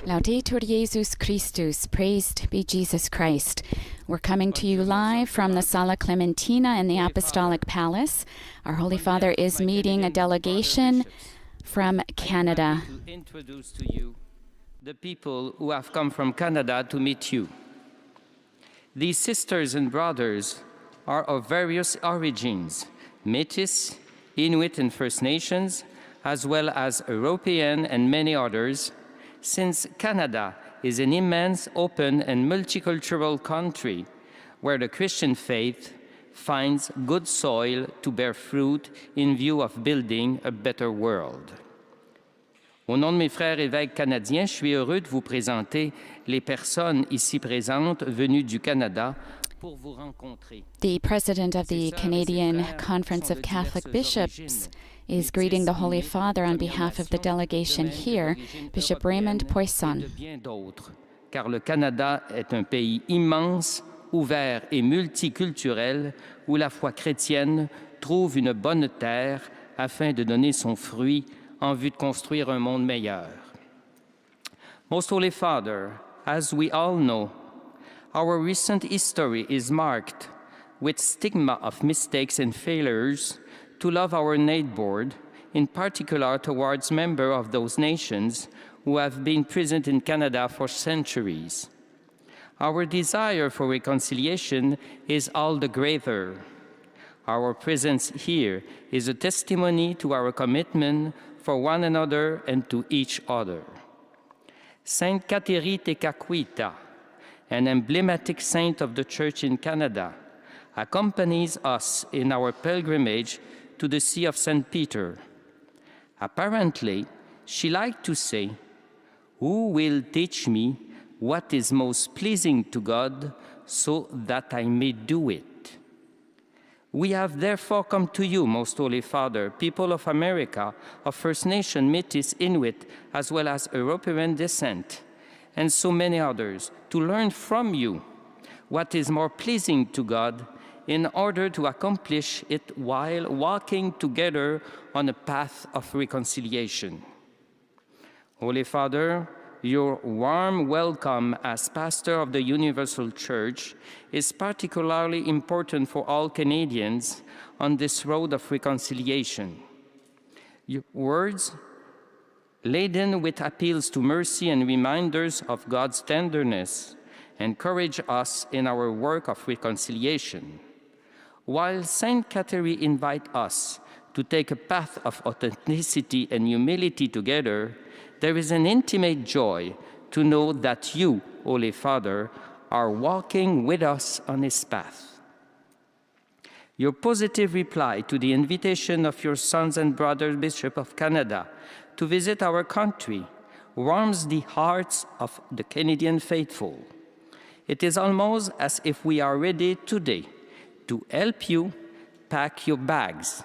Laudetur Jesus Christus, praised be Jesus Christ. We're coming to you live from the Sala Clementina in the Apostolic Palace. Our Holy Father is meeting a delegation from Canada. To introduce to you the people who have come from Canada to meet you. These sisters and brothers are of various origins, Métis, Inuit and First Nations, as well as European and many others, since Canada is an immense, open and multicultural country where the Christian faith finds good soil to bear fruit in view of building a better world. Au nom de mes frères évêques canadiens, je suis heureux de vous présenter les personnes ici présentes venues du Canada pour vous rencontrer. The President of the Canadian Conference of Catholic Bishops is greeting the Holy Father on behalf of the delegation here, Bishop Raymond Poisson. Car le Canada est un pays immense, ouvert et multiculturel, où la foi chrétienne trouve une bonne terre afin de donner son fruit en vue de construire un monde meilleur. Most Holy Father, as we all know, our recent history is marked with stigma of mistakes and failures to love our neighbor, in particular towards members of those nations who have been present in Canada for centuries. Our desire for reconciliation is all the greater. Our presence here is a testimony to our commitment for one another and to each other. Saint Catherine Tekakwitha, an emblematic saint of the Church in Canada, accompanies us in our pilgrimage to the See of St. Peter. Apparently, she liked to say, "Who will teach me what is most pleasing to God so that I may do it?" We have therefore come to you, Most Holy Father, people of America, of First Nation, Métis, Inuit, as well as European descent, and so many others, to learn from you what is more pleasing to God in order to accomplish it while walking together on a path of reconciliation. Holy Father, your warm welcome as pastor of the Universal Church is particularly important for all Canadians on this road of reconciliation. Your words, laden with appeals to mercy and reminders of God's tenderness, encourage us in our work of reconciliation. While Saint Catherine invites us to take a path of authenticity and humility together, there is an intimate joy to know that you, Holy Father, are walking with us on this path. Your positive reply to the invitation of your sons and brothers, Bishop of Canada, to visit our country warms the hearts of the Canadian faithful. It is almost as if we are ready today to help you pack your bags.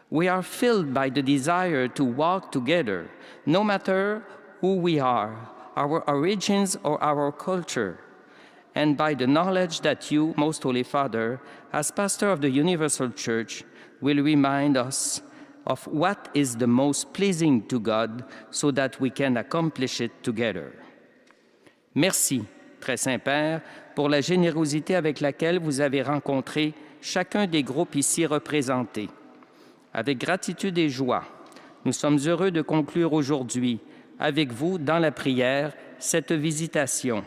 We are filled by the desire to walk together, no matter who we are, our origins or our culture, and by the knowledge that you, Most Holy Father, as pastor of the Universal Church, will remind us of what is the most pleasing to God so that we can accomplish it together. Merci, Très Saint-Père, pour la générosité avec laquelle vous avez rencontré chacun des groupes ici représentés. Avec gratitude et joie, nous sommes heureux de conclure aujourd'hui, avec vous, dans la prière, cette visitation.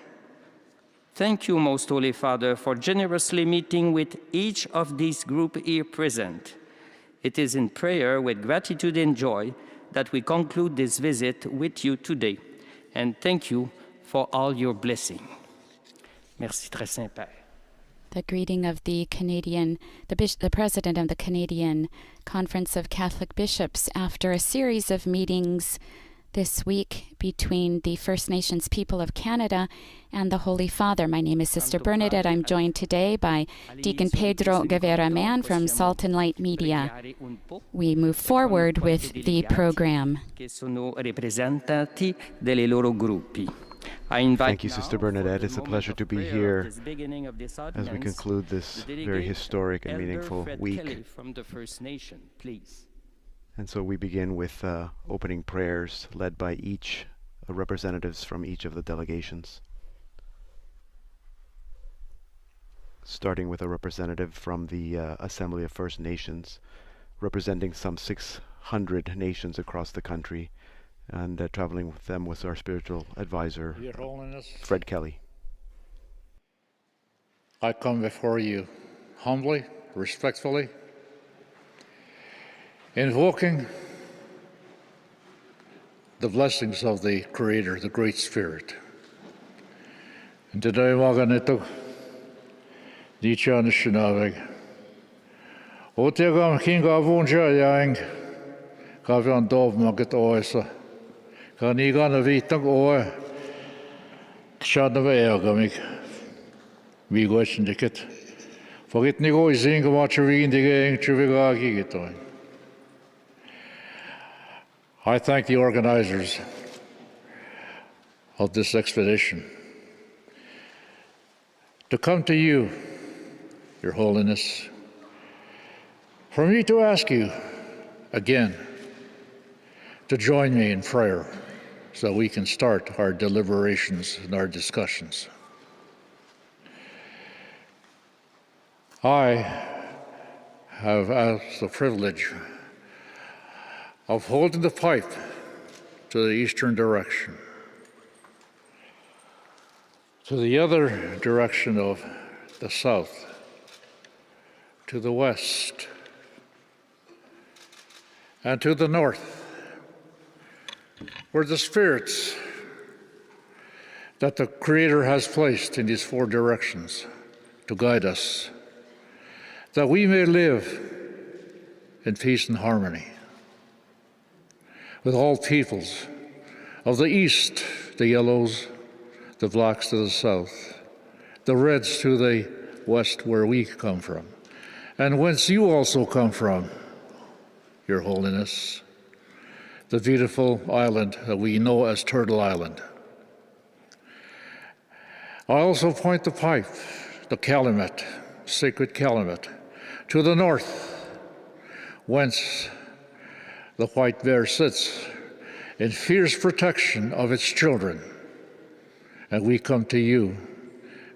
Thank you, Most Holy Father, for generously meeting with each of these groups here present. It is in prayer with gratitude and joy that we conclude this visit with you today, and thank you for all your blessing. Merci, Très Saint-Père. The greeting of the President of the Canadian Conference of Catholic Bishops after a series of meetings this week between the First Nations people of Canada and the Holy Father. My name is Sister Bernadette. I'm joined today by Deacon Pedro Guevara Mann from Salt and Light Media. We move forward with the program. Thank you, Sister Bernadette. It's a pleasure to be here as we conclude this very historic and meaningful week. And so we begin with opening prayers led by each the representatives from each of the delegations. Starting with a representative from the Assembly of First Nations, representing some 600 nations across the country, and traveling with them was our spiritual advisor, Your Holiness, Fred Kelly. I come before you humbly, respectfully, invoking the blessings of the Creator, the Great Spirit. And today, Maganito, Dichan Shinavig, Otegam King of Unja Yang, Kavian Dov Magat Oisa, Kanigan of Itang Oe, Shadavagamik, Vigoshin Dicket. Forget Nigo is in Gavachavin the Gang Chivigagitoin. I thank the organizers of this expedition to come to you, Your Holiness, for me to ask you again to join me in prayer so we can start our deliberations and our discussions. I have had the privilege of holding the pipe to the eastern direction, to the other direction of the south, to the west, and to the north, where the spirits that the Creator has placed in these four directions to guide us, that we may live in peace and harmony with all peoples of the east, the yellows, the blacks to the south, the reds to the west where we come from, and whence you also come from, Your Holiness, the beautiful island that we know as Turtle Island. I also point the pipe, the Calumet, sacred Calumet, to the north, whence the white bear sits in fierce protection of its children. And we come to you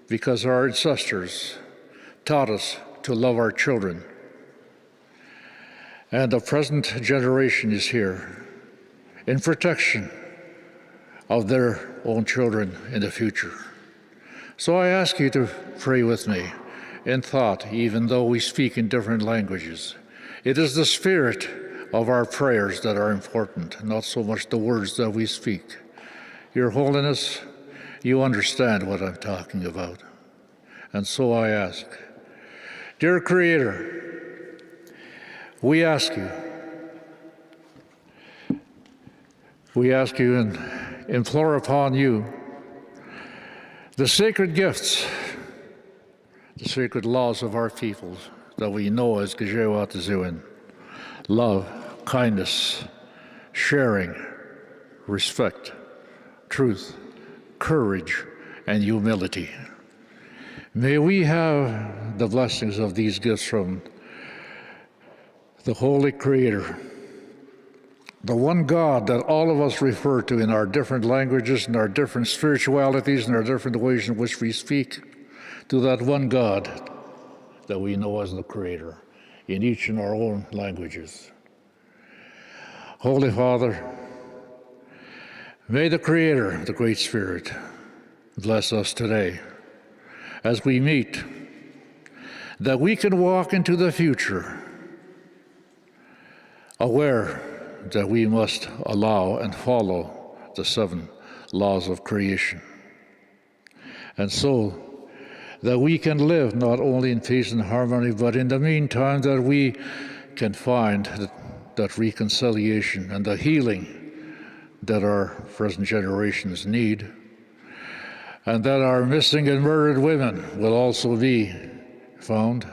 because our ancestors taught us to love our children. And the present generation is here in protection of their own children in the future. So I ask you to pray with me in thought, even though we speak in different languages. It is the spirit of our prayers that are important, not so much the words that we speak. Your Holiness, you understand what I'm talking about. And so I ask, dear Creator, we ask you and implore upon you the sacred gifts, the sacred laws of our peoples that we know as Gajewatazuin: love, kindness, sharing, respect, truth, courage, and humility. May we have the blessings of these gifts from the Holy Creator, the one God that all of us refer to in our different languages and our different spiritualities and our different ways in which we speak, to that one God that we know as the Creator in each in our own languages. Holy Father, may the Creator, the Great Spirit, bless us today as we meet, that we can walk into the future aware that we must allow and follow the 7 laws of creation. And so that we can live not only in peace and harmony, but in the meantime that we can find that reconciliation and the healing that our present generations need, and that our missing and murdered women will also be found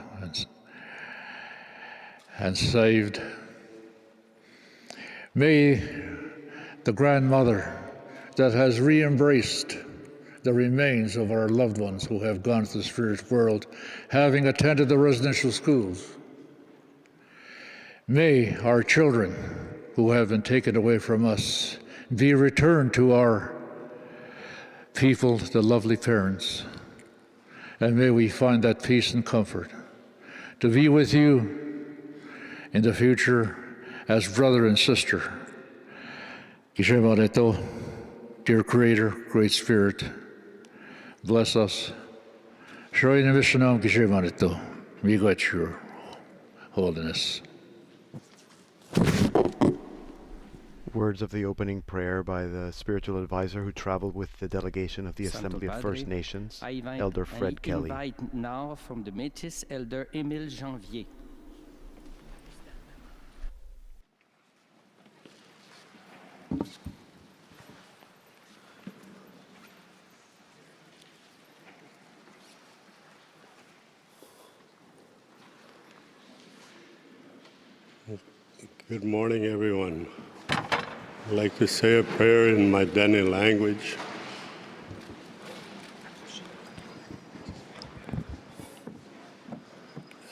and saved. May the grandmother that has re-embraced the remains of our loved ones who have gone to the spirit world, having attended the residential schools, may our children who have been taken away from us be returned to our people, the lovely parents, and may we find that peace and comfort to be with you in the future as brother and sister. Dear Creator, Great Spirit, bless us. We got your holiness. Words of the opening prayer by the spiritual advisor who traveled with the delegation of the Assembly of First Nations, Elder Fred Kelly. I invite now from the Métis, Elder Émile Janvier. Good morning, everyone. I'd like to say a prayer in my Dene language.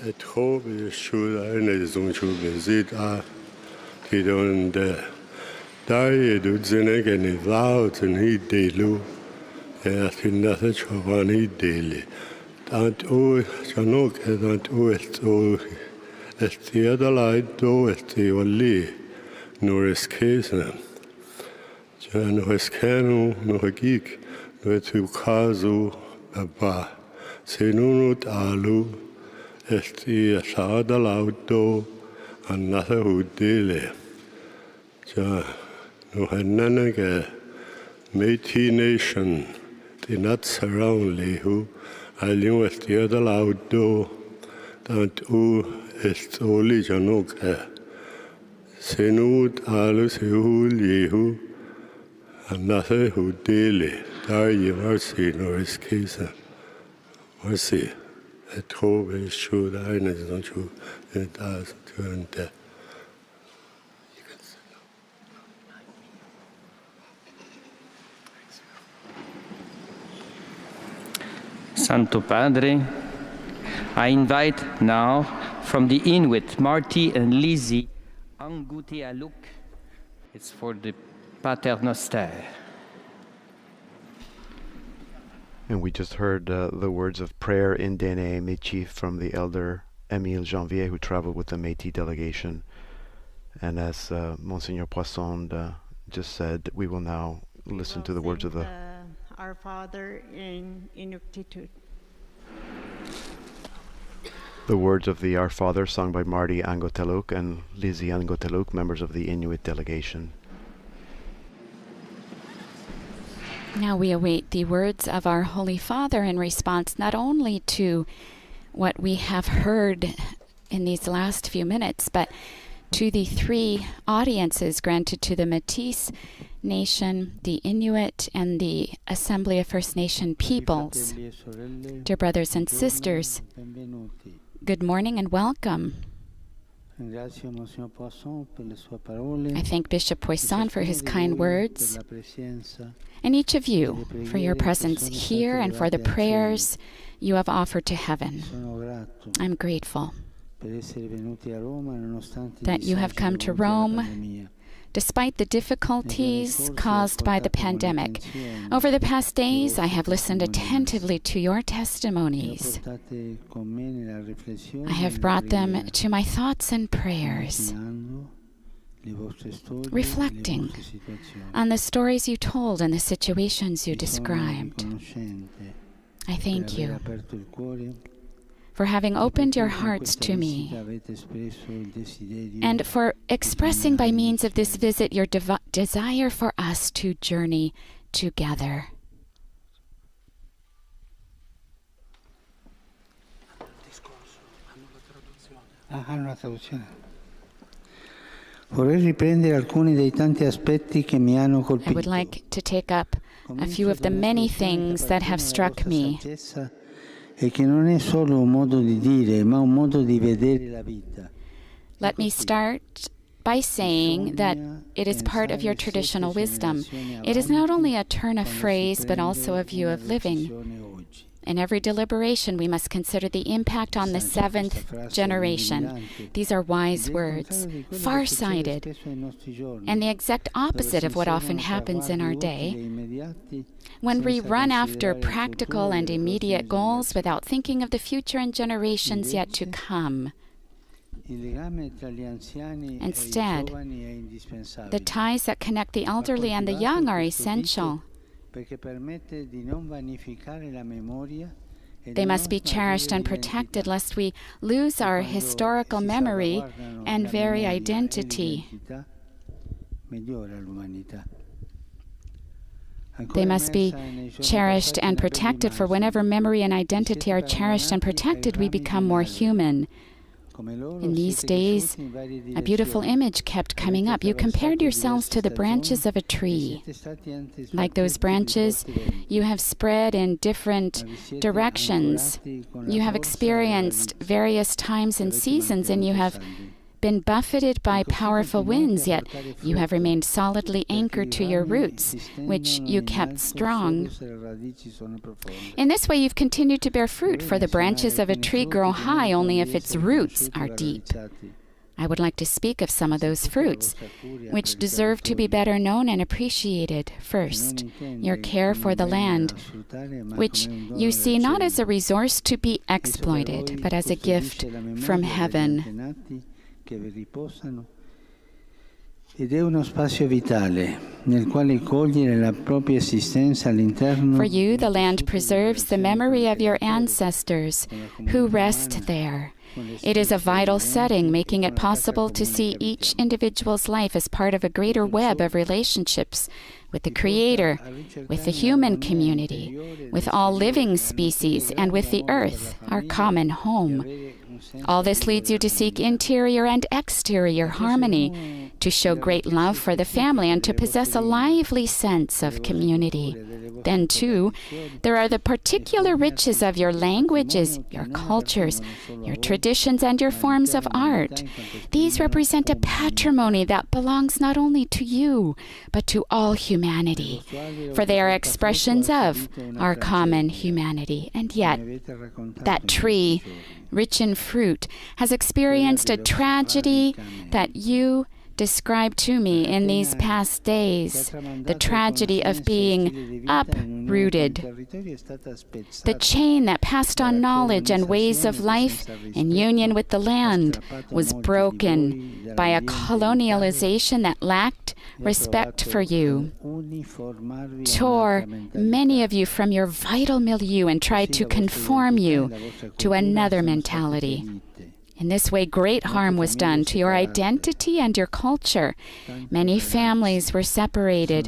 Et hope is sure I need some to visit Tidon de Dai do Zeneg and his out and he delu. I think nothing to he daily. Don't oh, Janok, don't oh, it's oh. The other light do the only nor is case Jan was cano no geek no to casu aba senunut alu the other loud do another who dele ja no hananaga Métis nation the not surroundly who I knew with the other loud do don't It's only Janok. Senut alus hul yehu, another who daily, dar ye mercy nor his case. Mercy. At home is true, I know not true, it does turn death. Santo Padre, I invite now from the Inuit, Marty and Lizzie, Anguti Aluk. It's for the Paternoster. And we just heard the words of prayer in Dene Métis from the Elder Émile Janvier, who traveled with the Métis delegation. And as Monsignor Poisson just said, we will now listen to the words of the Our Father in Inuktitut. The words of the Our Father sung by Marty Angoteluk and Lizzie Angoteluk, members of the Inuit delegation. Now we await the words of our Holy Father in response not only to what we have heard in these last few minutes, but to the three audiences granted to the Métis Nation, the Inuit, and the Assembly of First Nation peoples. Dear brothers and sisters, good morning and welcome. I thank Bishop Poisson for his kind words, and each of you for your presence here and for the prayers you have offered to heaven. I'm grateful that you have come to Rome despite the difficulties caused by the pandemic. Over the past days, I have listened attentively to your testimonies. I have brought them to my thoughts and prayers, reflecting on the stories you told and the situations you described. I thank you for having opened your hearts to me, and for expressing by means of this visit your desire for us to journey together. I would like to take up a few of the many things that have struck me. Let me start by saying that it is part of your traditional wisdom. It is not only a turn of phrase, but also a view of living. In every deliberation, we must consider the impact on the seventh generation. These are wise words, far-sighted, and the exact opposite of what often happens in our day, when we run after practical and immediate goals without thinking of the future and generations yet to come. Instead, the ties that connect the elderly and the young are essential. They must be cherished and protected lest we lose our historical memory and very identity. They must be cherished and protected, for whenever memory and identity are cherished and protected, we become more human. In these days, a beautiful image kept coming up. You compared yourselves to the branches of a tree. Like those branches, you have spread in different directions. You have experienced various times and seasons, and you have been buffeted by powerful winds, yet you have remained solidly anchored to your roots, which you kept strong. In this way, you've continued to bear fruit, for the branches of a tree grow high only if its roots are deep. I would like to speak of some of those fruits, which deserve to be better known and appreciated. First, your care for the land, which you see not as a resource to be exploited, but as a gift from heaven. For you, the land preserves the memory of your ancestors who rest there. It is a vital setting, making it possible to see each individual's life as part of a greater web of relationships with the Creator, with the human community, with all living species, and with the earth, our common home. All this leads you to seek interior and exterior harmony, to show great love for the family, and to possess a lively sense of community. Then, too, there are the particular riches of your languages, your cultures, your traditions, and your forms of art. These represent a patrimony that belongs not only to you, but to all humanity, for they are expressions of our common humanity. And yet, that tree, rich in fruit, has experienced a tragedy that you described to me in these past days, the tragedy of being uprooted. The chain that passed on knowledge and ways of life in union with the land was broken by a colonialization that lacked respect for you, tore many of you from your vital milieu, and tried to conform you to another mentality. In this way, great harm was done to your identity and your culture. Many families were separated,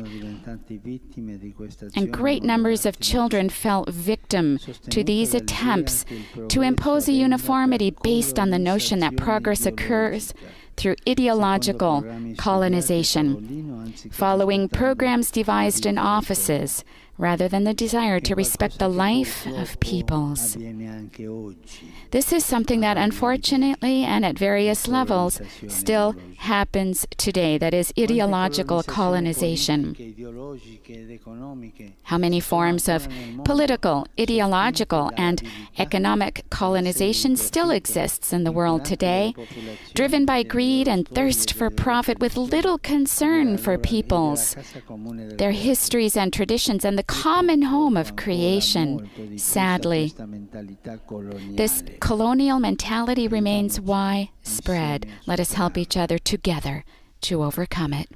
and great numbers of children fell victim to these attempts to impose a uniformity based on the notion that progress occurs through ideological colonization, following programs devised in offices, rather than the desire to respect the life of peoples. This is something that unfortunately and at various levels still happens today, that is ideological colonization. How many forms of political, ideological, and economic colonization still exists in the world today, driven by greed and thirst for profit with little concern for peoples, their histories and traditions, and the common home of creation. Sadly, this colonial mentality remains widespread. Let us help each other together to overcome it.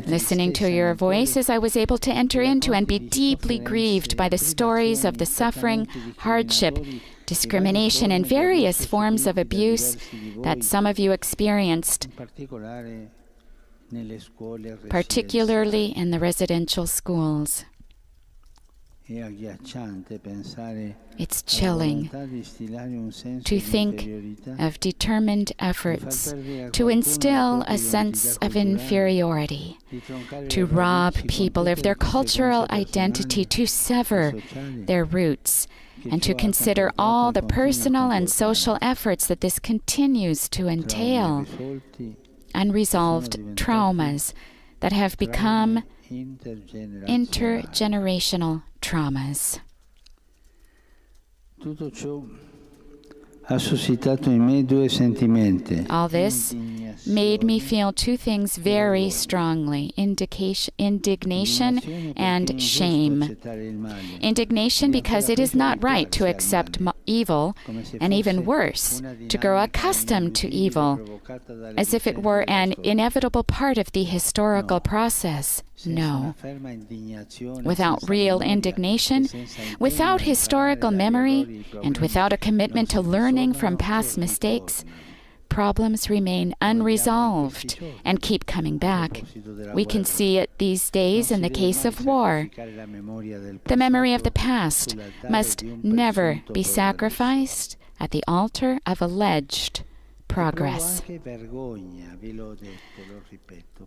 Listening to your voices, I was able to enter into and be deeply grieved by the stories of the suffering, hardship, discrimination, and various forms of abuse that some of you experienced, particularly in the residential schools. It's chilling to think of determined efforts to instill a sense of inferiority, to rob people of their cultural identity, to sever their roots, and to consider all the personal and social efforts that this continues to entail. Unresolved traumas that have become intergenerational traumas. Tutto ciò ha suscitato in me due sentimenti. All this made me feel two things very strongly: indignation and shame. Indignation because it is not right to accept evil, and even worse, to grow accustomed to evil, as if it were an inevitable part of the historical process. No. Without real indignation, without historical memory, and without a commitment to learning from past mistakes, problems remain unresolved and keep coming back. We can see it these days in the case of war. The memory of the past must never be sacrificed at the altar of alleged progress.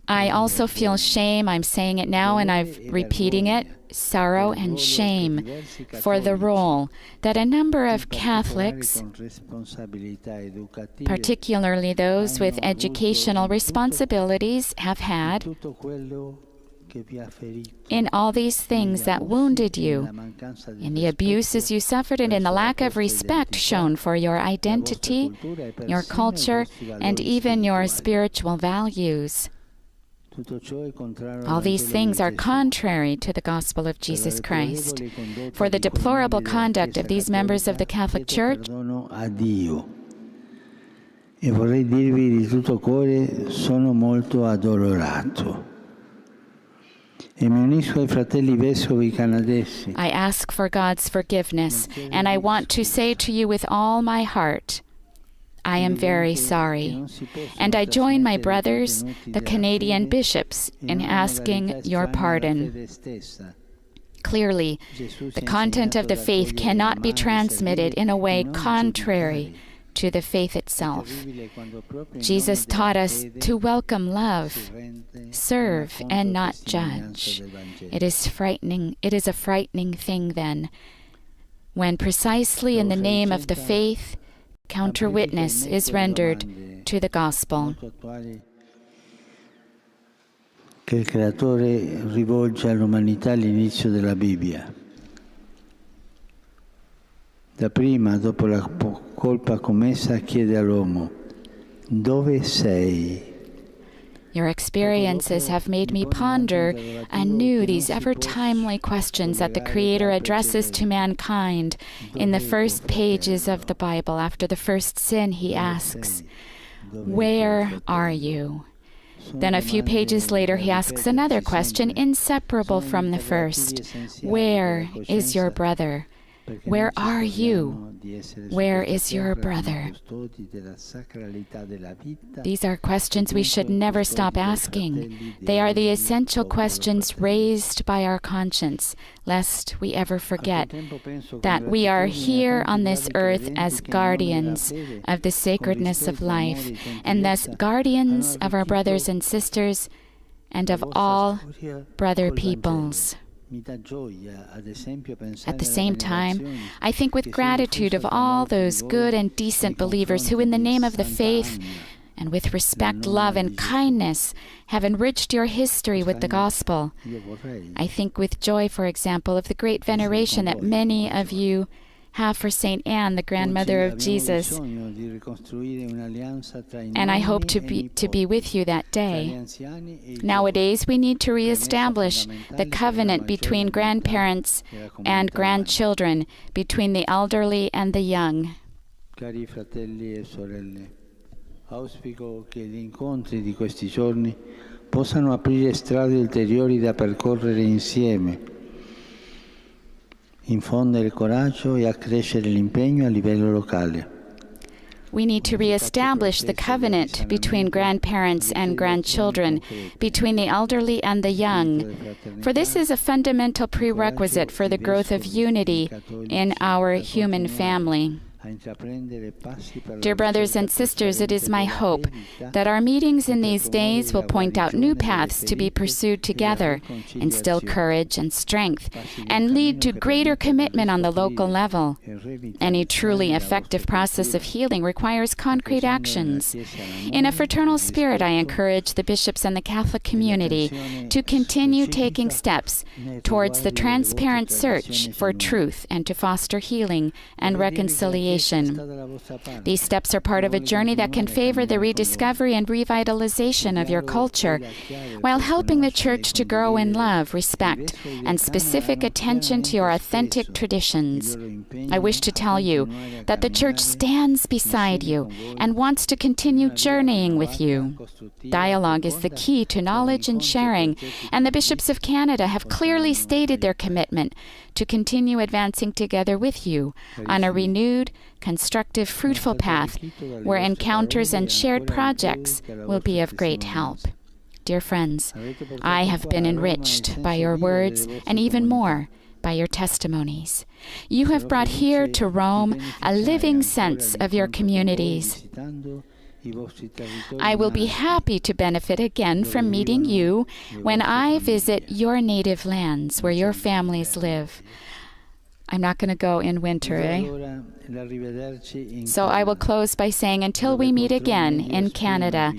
I also feel shame, I'm saying it now and I'm repeating it, sorrow and shame for the role that a number of Catholics, particularly those with educational responsibilities, have had in all these things that wounded you, in the abuses you suffered, and in the lack of respect shown for your identity, your culture, and even your spiritual values. All these things are contrary to the gospel of Jesus Christ. For the deplorable conduct of these members of the Catholic Church, e vorrei dirvi di tutto cuore, sono molto addolorato. I ask for God's forgiveness, and I want to say to you with all my heart, I am very sorry. And I join my brothers, the Canadian bishops, in asking your pardon. Clearly, the content of the faith cannot be transmitted in a way contrary to the faith itself. Jesus taught us to welcome love, serve, and not judge. It is a frightening thing, then, when precisely in the name of the faith, counter-witness is rendered to the gospel. Che il Creatore rivolge all'umanità all'inizio della Bibbia. Dapprima, dopo la colpa commessa, chiede all'uomo: dove sei? Your experiences have made me ponder anew these ever-timely questions that the Creator addresses to mankind. In the first pages of the Bible, after the first sin, he asks, "Where are you?" Then a few pages later, he asks another question inseparable from the first. Where is your brother? Where are you? Where is your brother? These are questions we should never stop asking. They are the essential questions raised by our conscience, lest we ever forget that we are here on this earth as guardians of the sacredness of life, and thus guardians of our brothers and sisters and of all brother peoples. At the same time, I think with gratitude of all those good and decent believers who, in the name of the faith, and with respect, love, and kindness, have enriched your history with the gospel. I think with joy, for example, of the great veneration that many of you have for Saint Anne, the grandmother of Jesus, and I hope to be with you that day. Nowadays, we need to reestablish the covenant between grandparents and grandchildren, between the elderly and the young. Cari fratelli e sorelle, auspico che gli incontri di questi giorni possano aprire strade ulteriori da percorrere insieme, infondere coraggio e accrescere l'impegno a livello locale. We need to reestablish the covenant between grandparents and grandchildren, between the elderly and the young, for this is a fundamental prerequisite for the growth of unity in our human family. Dear brothers and sisters, it is my hope that our meetings in these days will point out new paths to be pursued together, instill courage and strength, and lead to greater commitment on the local level. Any truly effective process of healing requires concrete actions. In a fraternal spirit, I encourage the bishops and the Catholic community to continue taking steps towards the transparent search for truth and to foster healing and reconciliation. These steps are part of a journey that can favor the rediscovery and revitalization of your culture, while helping the Church to grow in love, respect, and specific attention to your authentic traditions. I wish to tell you that the Church stands beside you and wants to continue journeying with you. Dialogue is the key to knowledge and sharing, and the bishops of Canada have clearly stated their commitment to continue advancing together with you on a renewed, constructive, fruitful path where encounters and shared projects will be of great help. Dear friends, I have been enriched by your words and even more by your testimonies. You have brought here to Rome a living sense of your communities. I will be happy to benefit again from meeting you when I visit your native lands where your families live. I'm not going to go in winter, So I will close by saying until we meet again in Canada,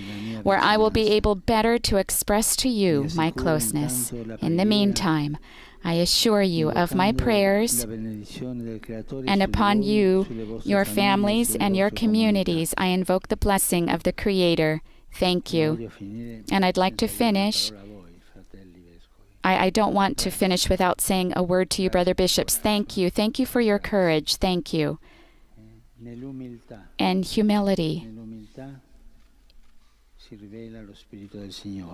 where I will be able better to express to you my closeness. In the meantime, I assure you of my prayers, and upon you, your families, and your communities, I invoke the blessing of the Creator. Thank you. And I'd like to finish. I don't want to finish without saying a word to you, brother bishops. Thank you. Thank you for your courage. Thank you. And humility.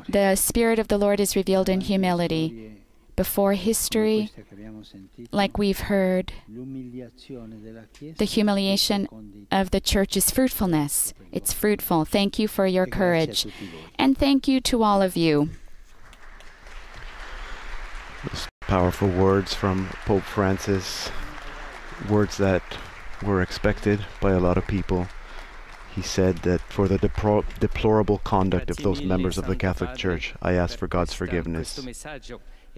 The Spirit of the Lord is revealed in humility. Before history, like we've heard, the humiliation of the Church is fruitfulness. It's fruitful. Thank you for your courage. And thank you to all of you. Those powerful words from Pope Francis, words that were expected by a lot of people. He said that for the deplorable conduct of those members of the Catholic Church, I ask for God's forgiveness.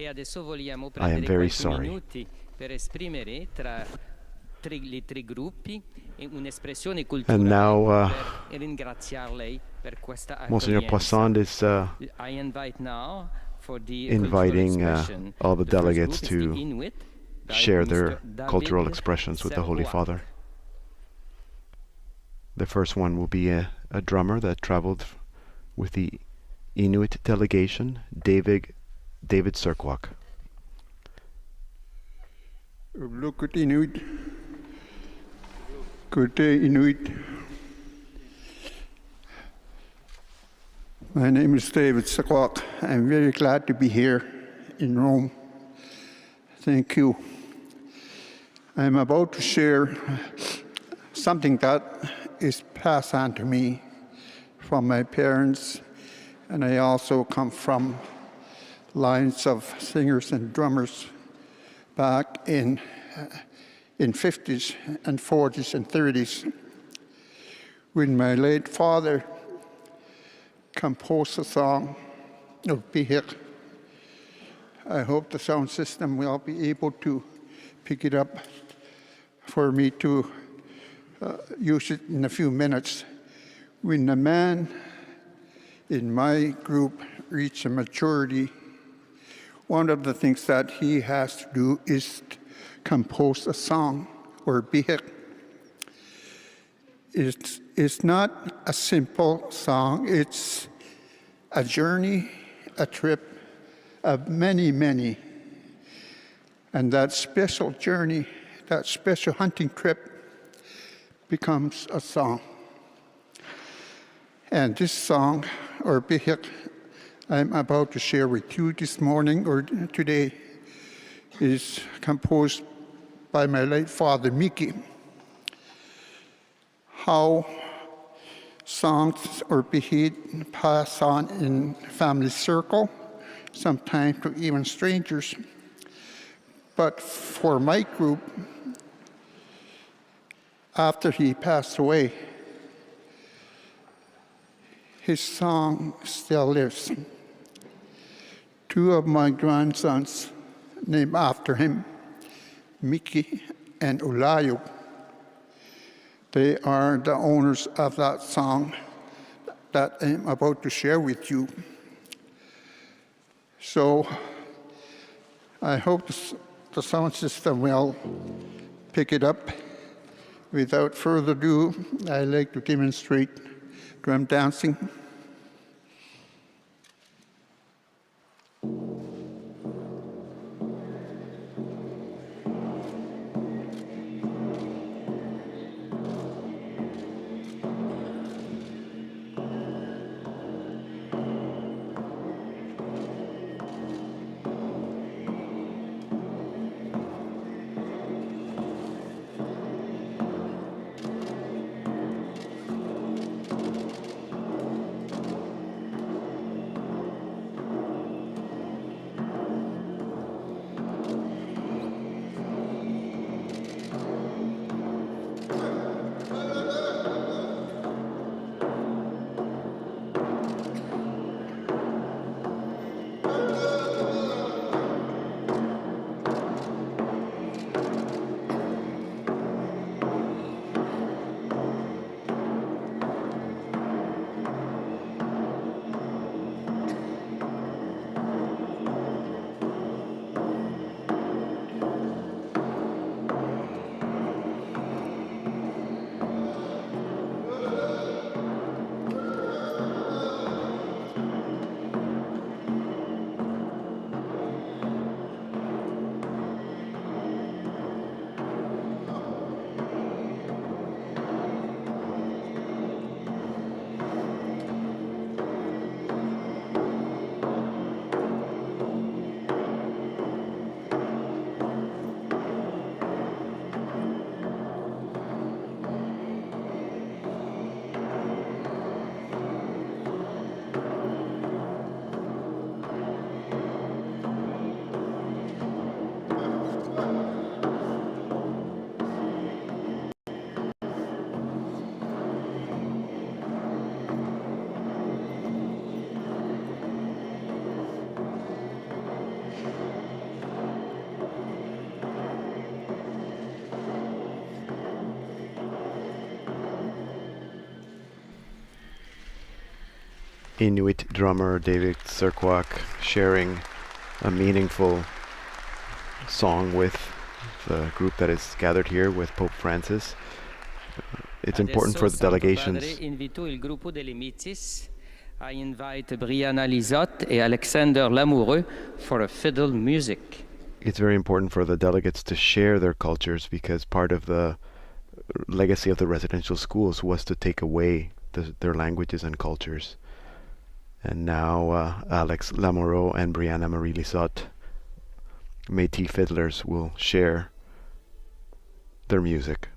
I am very sorry. And now Monsignor Poisson is inviting all the delegates to share their cultural expressions with the Holy Father. The first one will be a drummer that traveled with the Inuit delegation, David Serkwak. Good Inuit. Good day, Inuit. My name is David Serkwak. I'm very glad to be here in Rome. Thank you. I'm about to share something that is passed on to me from my parents, and I also come from lines of singers and drummers back in 50s and 40s and 30s, when my late father composed a song of Bihik. I hope the sound system will be able to pick it up for me to use it in a few minutes. When a man in my group reaches a maturity, one of the things that he has to do is compose a song or bihik. It's not a simple song. It's a journey, a trip of many, many. And that special journey, that special hunting trip becomes a song. And this song, or bihik, I'm about to share with you this morning or today, is composed by my late father, Miki. How songs or bihik pass on in family circle, sometimes to even strangers. But for my group, after he passed away, his song still lives. Two of my grandsons, named after him, Miki and Ulayo, they are the owners of that song that I'm about to share with you. So I hope the sound system will pick it up. Without further ado, I'd like to demonstrate drum dancing. Inuit drummer David Serkwak sharing a meaningful song with the group that is gathered here with Pope Francis. It's important for the delegations. I invite Brianna Lizotte et Alexander Lamoureux for a fiddle music. It's very important for the delegates to share their cultures because part of the legacy of the residential schools was to take away their languages and cultures. And now Alex Lamoureux and Brianna Marie Lizotte, Métis fiddlers, will share their music.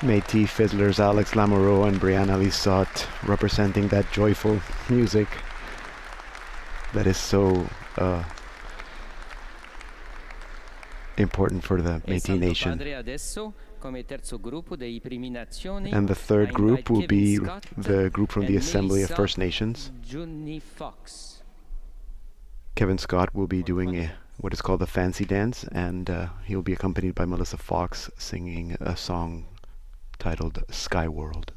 Métis fiddlers Alex Lamoureux and Brianna Lissot representing that joyful music that is so important for the Métis Nation. And the third group will be the group from the Assembly of First Nations. Kevin Scott will be doing what is called the fancy dance, and he'll be accompanied by Melissa Fox singing a song titled Sky World.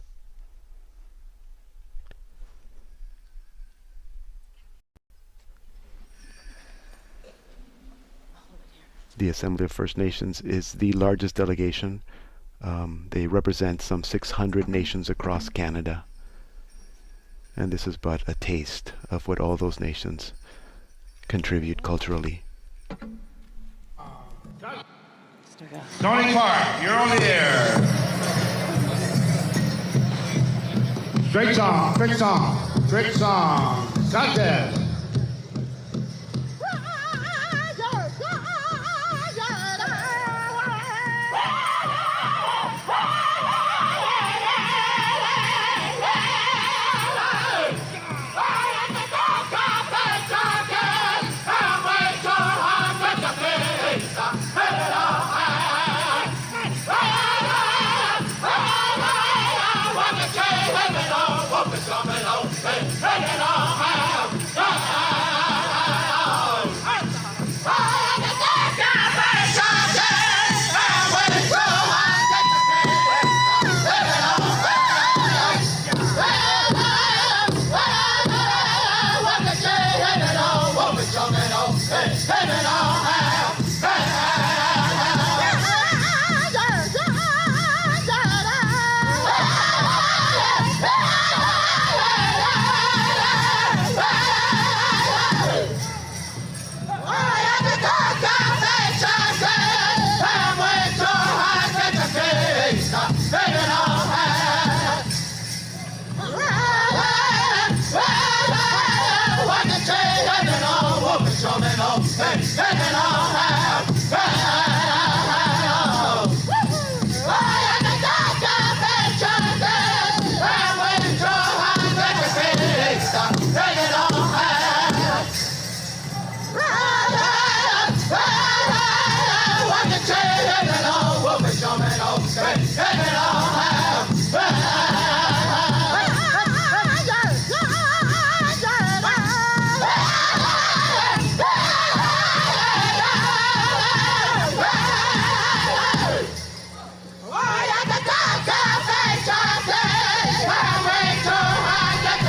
The Assembly of First Nations is the largest delegation. They represent some 600 nations across Canada. And this is but a taste of what all those nations contribute culturally. Tony Clark, you're on the air. Straight song, straight song, straight song. Contest.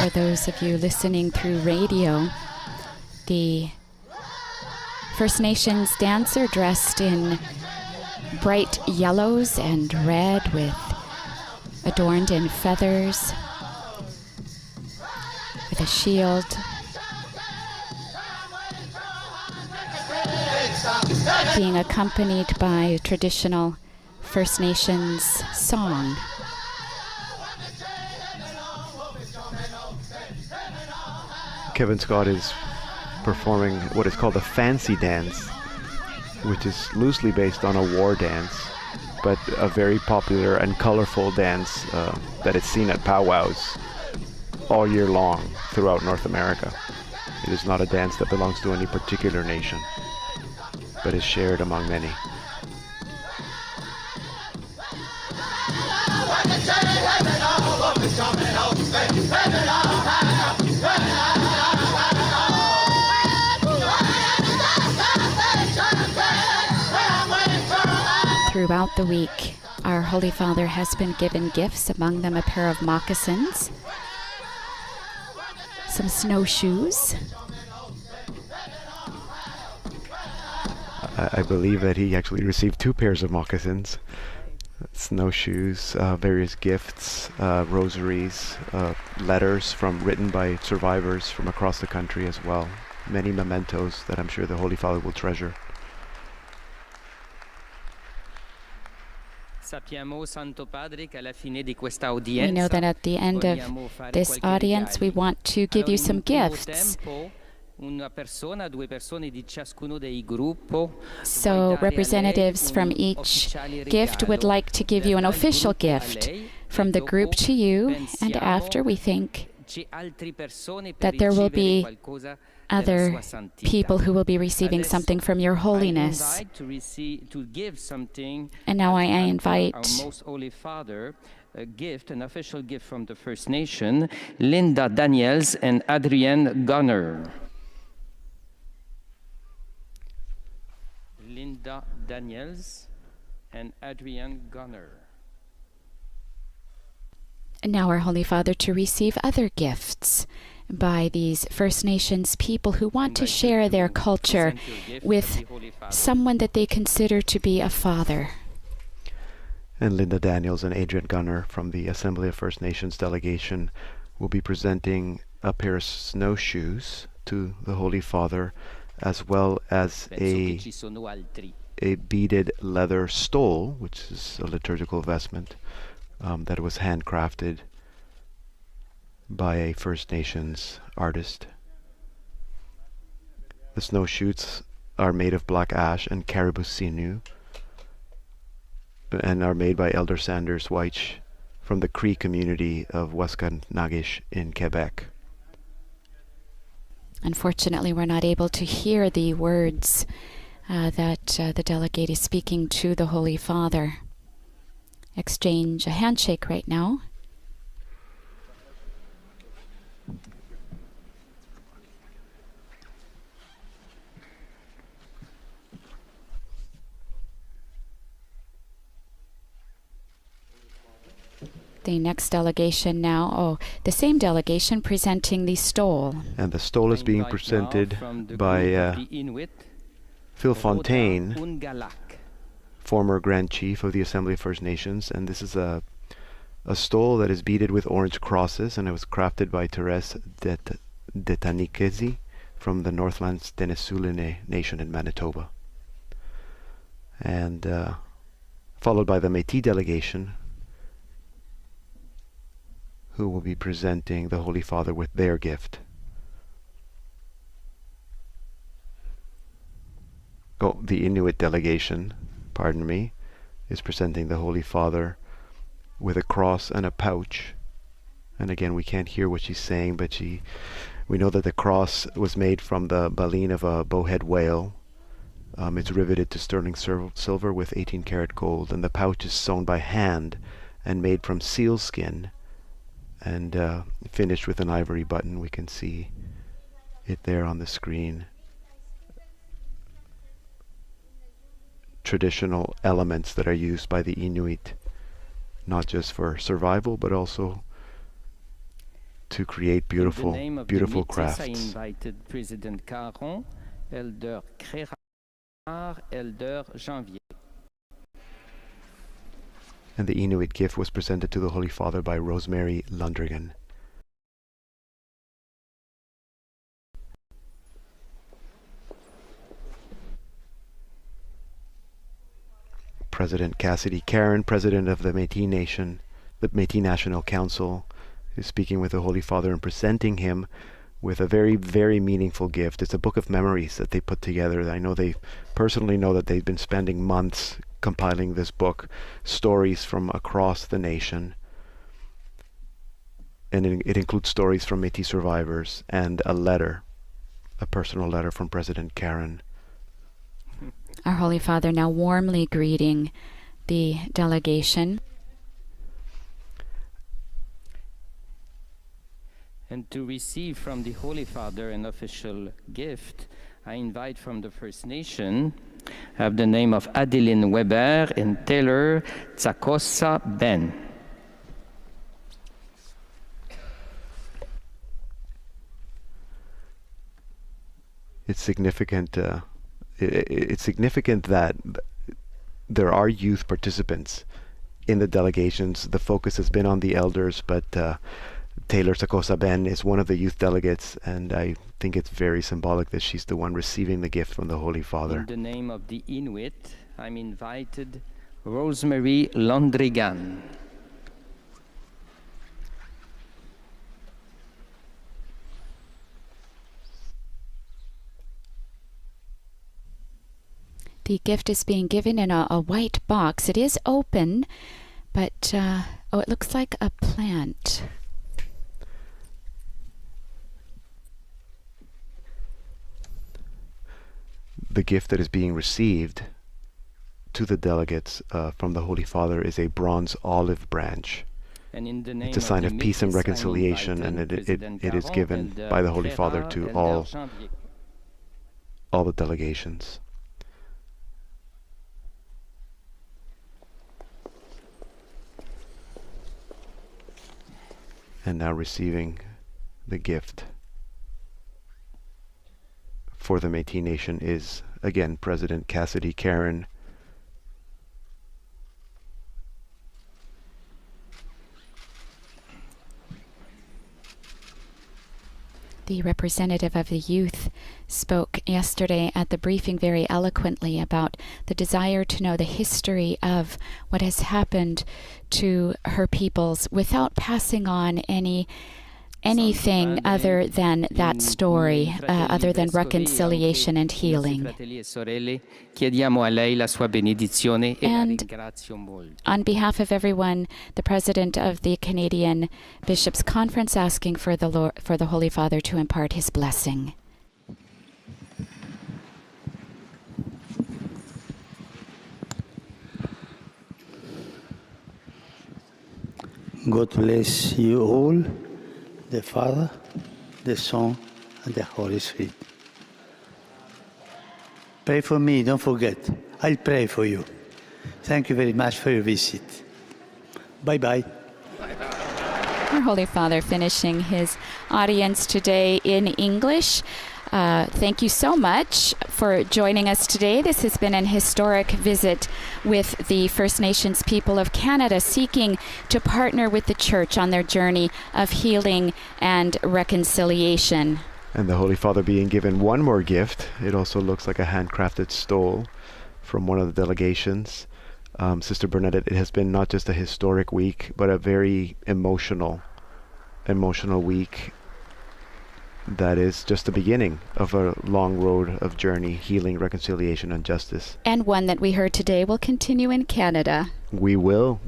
For those of you listening through radio, the First Nations dancer dressed in bright yellows and red adorned in feathers, with a shield. Being accompanied by a traditional First Nations song. Kevin Scott is performing what is called a fancy dance, which is loosely based on a war dance, but a very popular and colorful dance that is seen at powwows all year long throughout North America. It is not a dance that belongs to any particular nation, but is shared among many. Throughout the week, our Holy Father has been given gifts, among them a pair of moccasins, some snowshoes. I believe that he actually received 2 pairs of moccasins, snowshoes, various gifts, rosaries, letters written by survivors from across the country as well. Many mementos that I'm sure the Holy Father will treasure. We know that at the end of this audience, we want to give you some gifts. So representatives from each gift would like to give you an official gift from the group to you, and after we think that there will be other people who will be receiving something from Your Holiness. And now I invite Most Holy Father, a gift, an official gift from the First Nation, Linda Daniels and Adrienne Gunner. Linda Daniels and Adrienne Gunner. and now our Holy Father to receive other gifts by these First Nations people who want to share their culture with someone that they consider to be a father. And Linda Daniels and Adrian Gunner from the Assembly of First Nations delegation will be presenting a pair of snowshoes to the Holy Father, as well as a beaded leather stole, which is a liturgical vestment that was handcrafted by a First Nations artist. The snowshoes are made of black ash and caribou sinew, and are made by Elder Sanders Weich from the Cree community of Waskanagish in Quebec. Unfortunately, we're not able to hear the words that the delegate is speaking to the Holy Father. Exchange a handshake right now. The next delegation now, the same delegation presenting the stole. And the stole is being presented by Phil Fontaine, former Grand Chief of the Assembly of First Nations, and this is a stole that is beaded with orange crosses, and it was crafted by Therese Detanikezi from the Northlands Denesulene Nation in Manitoba. And followed by the Métis delegation, who will be presenting the Holy Father with their gift. Oh, the Inuit delegation, pardon me, is presenting the Holy Father with a cross and a pouch. And again, we can't hear what she's saying, but we know that the cross was made from the baleen of a bowhead whale. It's riveted to sterling silver with 18-karat gold, and the pouch is sewn by hand and made from seal skin and finished with an ivory button. We can see it there on the screen. Traditional elements that are used by the Inuit, not just for survival, but also to create beautiful crafts. I invited President Caron, Elder Créard, Elder Janvier. And the Inuit gift was presented to the Holy Father by Rosemary Lundrigan. President Cassidy Caron, President of the Métis Nation, the Métis National Council, is speaking with the Holy Father and presenting him with a very, very meaningful gift. It's a book of memories that they put together. I know they personally know that they've been spending months compiling this book, stories from across the nation. And it includes stories from Métis survivors and a letter, a personal letter from President Caron. Our Holy Father now warmly greeting the delegation. And to receive from the Holy Father an official gift, I invite from the First Nation, have the name of Adeline Weber and Taylor Tsakosa Ben. It's significant. It's significant that there are youth participants in the delegations. The focus has been on the elders, but Taylor Tsakosa Ben is one of the youth delegates, and I think it's very symbolic that she's the one receiving the gift from the Holy Father. In the name of the Inuit, I'm invited Rosemary Lundrigan. The gift is being given in a white box. It is open, but it looks like a plant. The gift that is being received to the delegates from the Holy Father is a bronze olive branch. It's a sign of peace and reconciliation, and it is given by the Holy Father to all the delegations. And now receiving the gift for the Métis Nation is, again, President Cassidy Caron. The representative of the youth spoke yesterday at the briefing very eloquently about the desire to know the history of what has happened to her peoples without passing on anything other than that story, other than reconciliation and healing. And on behalf of everyone, the president of the Canadian Bishops' Conference asking for the Holy Father to impart his blessing. God bless you all, the Father, the Son, and the Holy Spirit. Pray for me, don't forget. I'll pray for you. Thank you very much for your visit. Bye-bye. Our Holy Father finishing his audience today in English. Thank you so much for joining us today. This has been an historic visit with the First Nations people of Canada, seeking to partner with the Church on their journey of healing and reconciliation. And the Holy Father being given one more gift. It also looks like a handcrafted stole from one of the delegations. Sister Bernadette, it has been not just a historic week, but a very emotional week that is just the beginning of a long road of journey, healing, reconciliation, and justice. And one that we heard today will continue in Canada. We will,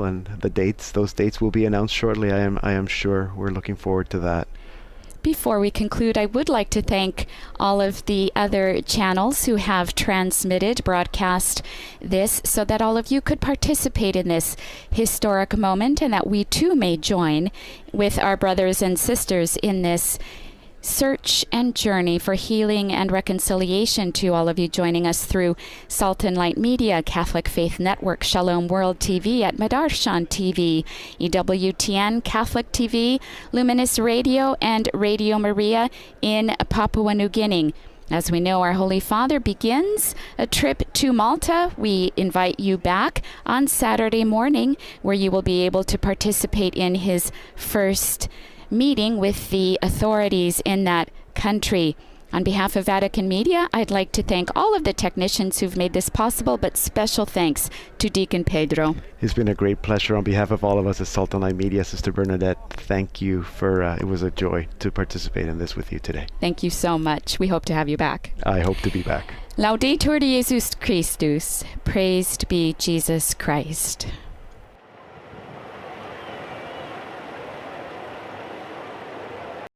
and those dates will be announced shortly. I am sure. We're looking forward to that. Before we conclude, I would like to thank all of the other channels who have broadcast this, so that all of you could participate in this historic moment, and that we too may join with our brothers and sisters in this search and journey for healing and reconciliation. To all of you joining us through Salt and Light Media, Catholic Faith Network, Shalom World TV, at Madarshan TV, EWTN, Catholic TV, Luminous Radio, and Radio Maria in Papua New Guinea. As we know, our Holy Father begins a trip to Malta. We invite you back on Saturday morning, where you will be able to participate in his first meeting with the authorities in that country. On behalf of Vatican Media, I'd like to thank all of the technicians who've made this possible, but special thanks to Deacon Pedro. It's been a great pleasure on behalf of all of us at Salt and Light Media. Sister Bernadette, thank you for, it was a joy to participate in this with you today. Thank you so much. We hope to have you back. I hope to be back. Laudetur Jesus Christus. Praised be Jesus Christ.